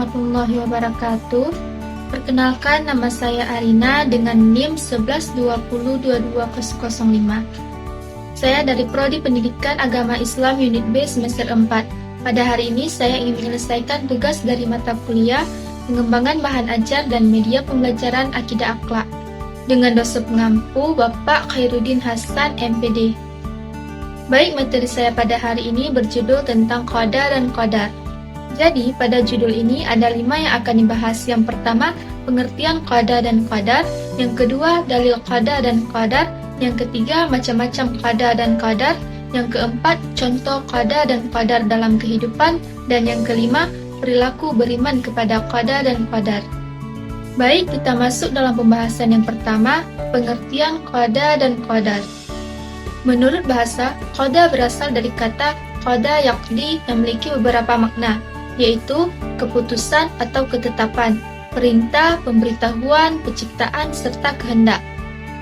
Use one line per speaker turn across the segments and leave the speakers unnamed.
warahmatullahi wabarakatuh. Perkenalkan, nama saya Arina dengan NIM 11202205. Saya dari Prodi Pendidikan Agama Islam Unit B semester 4. Pada hari ini saya ingin menyelesaikan tugas dari mata kuliah Pengembangan Bahan Ajar dan Media Pembelajaran Akidah Akhlak dengan dosen pengampu Bapak Khairuddin Hasan MPD. Baik, materi saya pada hari ini berjudul tentang qada dan qadar. Jadi, pada judul ini ada 5 yang akan dibahas. Yang pertama, pengertian qada dan qadar. Yang kedua, dalil qada dan qadar. Yang ketiga, macam-macam qada dan qadar. Yang keempat, contoh qada dan qadar dalam kehidupan. Dan yang kelima, perilaku beriman kepada qada dan qadar. Baik, kita masuk dalam pembahasan yang pertama, pengertian qada dan qadar. Menurut bahasa, qada berasal dari kata qada yaqdi yang memiliki beberapa makna, yaitu keputusan atau ketetapan, perintah, pemberitahuan, penciptaan, serta kehendak.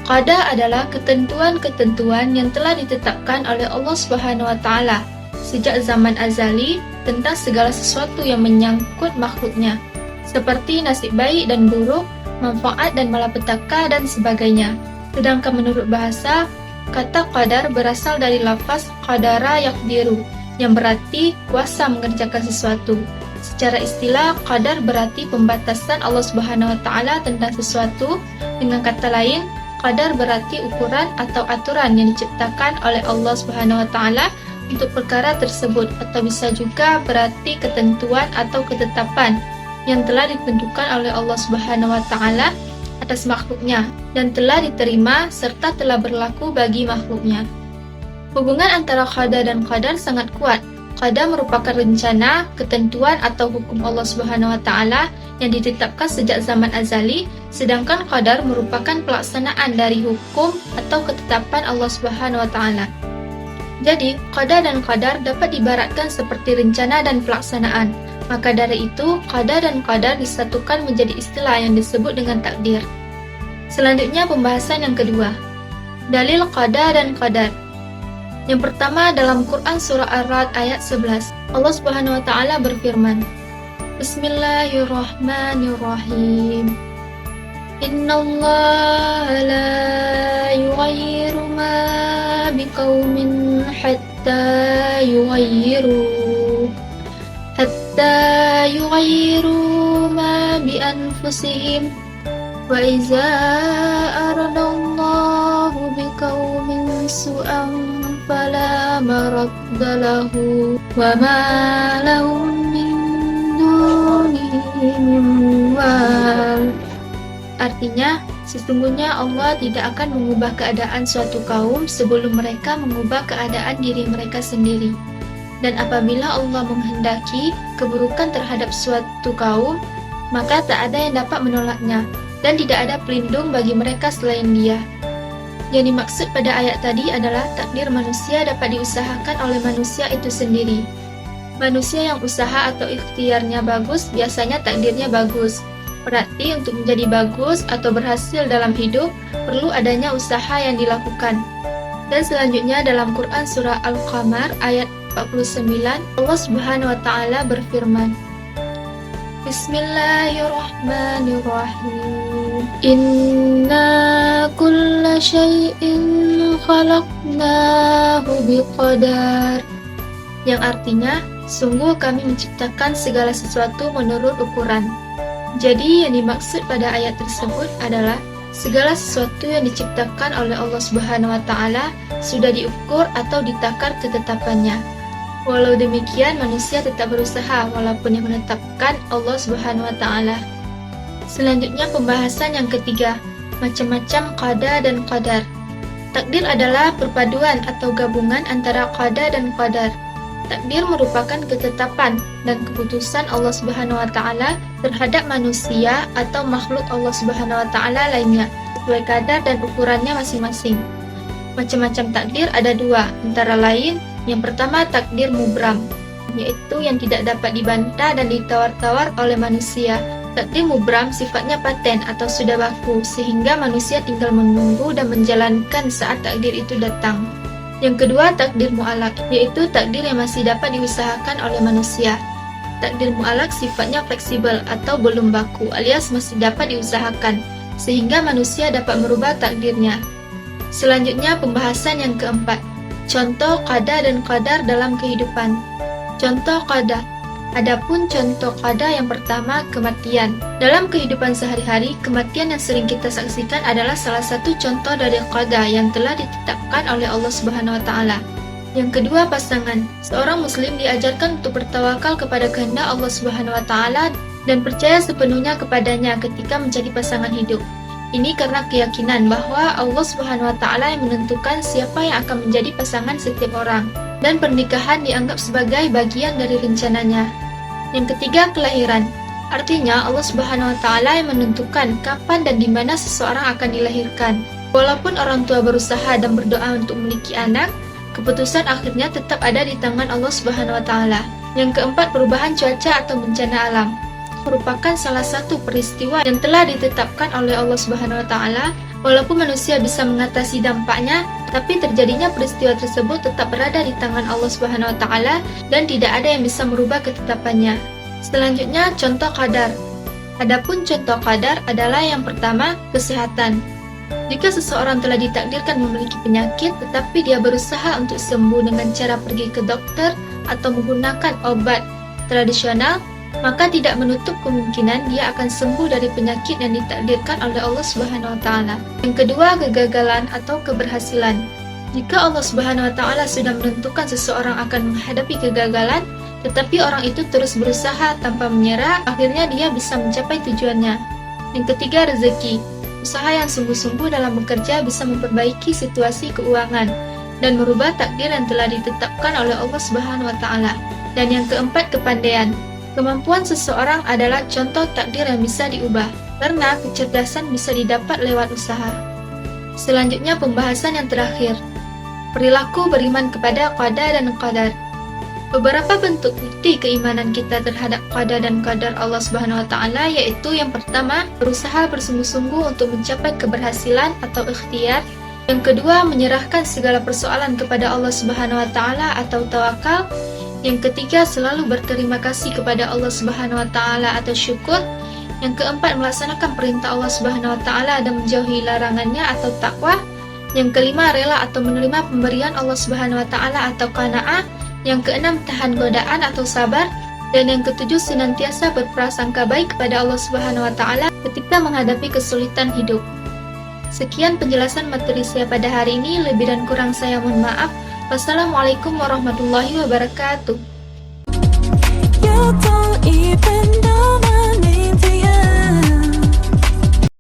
Qada adalah ketentuan-ketentuan yang telah ditetapkan oleh Allah Subhanahu wa Ta'ala sejak zaman azali tentang segala sesuatu yang menyangkut makhluknya, seperti nasib baik dan buruk, manfaat dan malapetaka, dan sebagainya. Sedangkan menurut bahasa, kata qadar berasal dari lafaz qadara yaqdiru, yang berarti kuasa mengerjakan sesuatu. Secara istilah, qadar berarti pembatasan Allah Subhanahu wa Ta'ala tentang sesuatu. Dengan kata lain, qadar berarti ukuran atau aturan yang diciptakan oleh Allah Subhanahu wa Ta'ala untuk perkara tersebut, atau bisa juga berarti ketentuan atau ketetapan yang telah ditentukan oleh Allah Subhanahu wa Ta'ala atas makhluknya dan telah diterima serta telah berlaku bagi makhluknya. Hubungan antara qada dan qadar sangat kuat. Qada merupakan rencana, ketentuan atau hukum Allah Subhanahu wa Ta'ala yang ditetapkan sejak zaman azali, sedangkan qadar merupakan pelaksanaan dari hukum atau ketetapan Allah Subhanahu wa Ta'ala. Jadi, qada dan qadar dapat diibaratkan seperti rencana dan pelaksanaan. Maka dari itu, qada dan qadar disatukan menjadi istilah yang disebut dengan takdir. Selanjutnya, pembahasan yang kedua, dalil qada dan qadar. Yang pertama, dalam Quran surah Ar-Ra'd ayat 11, Allah Subhanahu wa Ta'ala berfirman, Bismillahirrahmanirrahim. Innallaha la yughayyiru ma biqaumin hatta yughayyiru ma bi anfusihim wa iza aradallahu biqaumin su'an fala maradda lahu wa ma lahum min dunihi min wal. Artinya, sesungguhnya Allah tidak akan mengubah keadaan suatu kaum sebelum mereka mengubah keadaan diri mereka sendiri. Dan apabila Allah menghendaki keburukan terhadap suatu kaum, maka tak ada yang dapat menolaknya, dan tidak ada pelindung bagi mereka selain Dia. Yang dimaksud pada ayat tadi adalah takdir manusia dapat diusahakan oleh manusia itu sendiri. Manusia yang usaha atau ikhtiarnya bagus, biasanya takdirnya bagus. Berarti untuk menjadi bagus atau berhasil dalam hidup, perlu adanya usaha yang dilakukan. Dan selanjutnya dalam Quran surah Al-Qamar ayat 49, Allah Subhanahu wa Ta'ala berfirman, Bismillahirrahmanirrahim. Inna kulla syai'in khalaqnahu biqadar. Yang artinya, sungguh kami menciptakan segala sesuatu menurut ukuran. Jadi yang dimaksud pada ayat tersebut adalah segala sesuatu yang diciptakan oleh Allah Subhanahu wa Ta'ala sudah diukur atau ditakar ketetapannya. Walau demikian, manusia tetap berusaha walaupun yang menetapkan Allah Subhanahu wa Ta'ala. Selanjutnya, pembahasan yang ketiga, macam-macam qada dan qadar. Takdir adalah perpaduan atau gabungan antara qada dan qadar. Takdir merupakan ketetapan dan keputusan Allah Subhanahu wa Ta'ala terhadap manusia atau makhluk Allah Subhanahu wa Ta'ala lainnya sesuai kadar dan ukurannya masing-masing. Macam-macam takdir ada 2, antara lain yang pertama takdir mubram, yaitu yang tidak dapat dibantah dan ditawar-tawar oleh manusia. Takdir mubram sifatnya paten atau sudah baku, sehingga manusia tinggal menunggu dan menjalankan saat takdir itu datang. Yang kedua, takdir mu'alaq, yaitu takdir yang masih dapat diusahakan oleh manusia. takdir mu'alaq sifatnya fleksibel atau belum baku alias masih dapat diusahakan, sehingga manusia dapat merubah takdirnya. Selanjutnya pembahasan yang keempat, contoh qada dan qadar dalam kehidupan. Contoh qada. Adapun contoh qada yang pertama, kematian. Dalam kehidupan sehari-hari, kematian yang sering kita saksikan adalah salah satu contoh dari qada yang telah ditetapkan oleh Allah Subhanahu wa taala. Yang kedua, pasangan. Seorang muslim diajarkan untuk bertawakal kepada kehendak Allah Subhanahu wa taala dan percaya sepenuhnya kepadanya ketika menjadi pasangan hidup. Ini karena keyakinan bahwa Allah Subhanahu wa taala yang menentukan siapa yang akan menjadi pasangan setiap orang, dan pernikahan dianggap sebagai bagian dari rencananya. Yang ketiga, kelahiran. Artinya Allah Subhanahu wa taala yang menentukan kapan dan di mana seseorang akan dilahirkan. Walaupun orang tua berusaha dan berdoa untuk memiliki anak, keputusan akhirnya tetap ada di tangan Allah Subhanahu wa taala. Yang keempat, perubahan cuaca atau bencana alam. Merupakan salah satu peristiwa yang telah ditetapkan oleh Allah Subhanahu wa taala. Walaupun manusia bisa mengatasi dampaknya, tapi terjadinya peristiwa tersebut tetap berada di tangan Allah Subhanahu wa taala dan tidak ada yang bisa merubah ketetapannya. Selanjutnya, contoh qadar. Adapun contoh qadar adalah yang pertama, kesehatan. Jika seseorang telah ditakdirkan memiliki penyakit, tetapi dia berusaha untuk sembuh dengan cara pergi ke dokter atau menggunakan obat tradisional, maka tidak menutup kemungkinan dia akan sembuh dari penyakit yang ditakdirkan oleh Allah Subhanahu wa taala. Yang kedua, kegagalan atau keberhasilan. Jika Allah Subhanahu wa taala sudah menentukan seseorang akan menghadapi kegagalan, tetapi orang itu terus berusaha tanpa menyerah, akhirnya dia bisa mencapai tujuannya. Yang ketiga, rezeki. Usaha yang sungguh-sungguh dalam bekerja bisa memperbaiki situasi keuangan dan merubah takdir yang telah ditetapkan oleh Allah Subhanahu wa taala. Dan yang keempat, kepandaian. Kemampuan seseorang adalah contoh takdir yang bisa diubah, karena kecerdasan bisa didapat lewat usaha. Selanjutnya, pembahasan yang terakhir, perilaku beriman kepada qada dan qadar. Beberapa bentuk bukti keimanan kita terhadap qada dan qadar Allah Subhanahu wa taala yaitu yang pertama, berusaha bersungguh-sungguh untuk mencapai keberhasilan atau ikhtiar. Yang kedua, menyerahkan segala persoalan kepada Allah Subhanahu wa taala atau tawakal. Yang ketiga, selalu berterima kasih kepada Allah Subhanahu wa taala atau syukur. Yang keempat, melaksanakan perintah Allah Subhanahu wa taala dan menjauhi larangannya atau takwa. Yang kelima, rela atau menerima pemberian Allah Subhanahu wa taala atau qanaah. Yang keenam, tahan godaan atau sabar. Dan yang ketujuh, senantiasa berprasangka baik kepada Allah Subhanahu wa taala ketika menghadapi kesulitan hidup. Sekian penjelasan materi saya pada hari ini, lebih dan kurang saya mohon maaf. Wassalamualaikum warahmatullahi wabarakatuh. You don't even know my name,